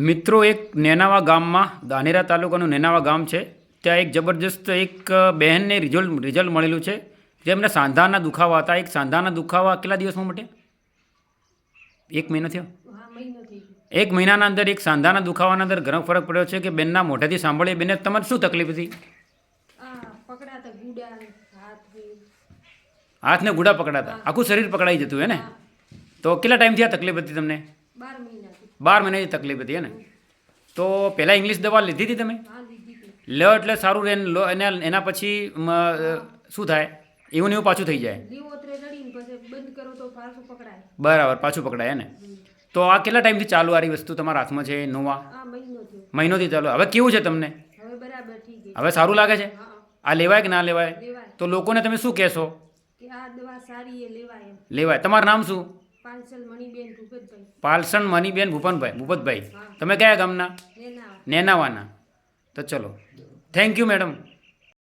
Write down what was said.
મિત્રો એક નેનાવા ગામમાં ધાનેરા તાલુકાનું નેનાવા ગામ છે. ત્યાં એક જબરજસ્ત એક બહેનને રિઝલ્ટ મળેલું છે. જેમને સાંધાના દુખાવા હતા. એક સાંધાના દુખાવા કેટલા દિવસમાં મટ્યા? 1 મહિનો થયો. 1 મહિનાના અંદર એક સાંધાના દુખાવાના અંદર ઘણો ફરક પડ્યો છે કે બેનના મોઢેથી સાંભળીએ. બેને તમારે શું તકલીફ હતી? હાથને ગુડા પકડાતા, આખું શરીર પકડાઈ જતું હે ને? તો કેટલા ટાઈમથી આ તકલીફ હતી તમને? 12 મહિનાની તકલીફ હતી હે ને? તો પહેલાં ઇંગ્લિશ દવા લીધી હતી તમે? લો એટલે સારું રહે. લો એના પછી શું થાય? એવું ને એવું પાછું થઈ જાય. બરાબર, પાછું પકડાય ને? તો આ કેટલા ટાઈમથી ચાલુ આ વસ્તુ તમારા હાથમાં છે? નોવા મહિનોથી ચાલુ. હવે કેવું છે તમને? હવે સારું લાગે છે? આ લેવાય કે ના લેવાય? તો લોકોને તમે શું કહેશો? લેવાય. તમારું નામ શું? પાલસન મનીબેન ભૂપતભાઈ. તમે કયા ગામના? નેનાવાના. તો ચલો, થેન્ક યુ મેડમ.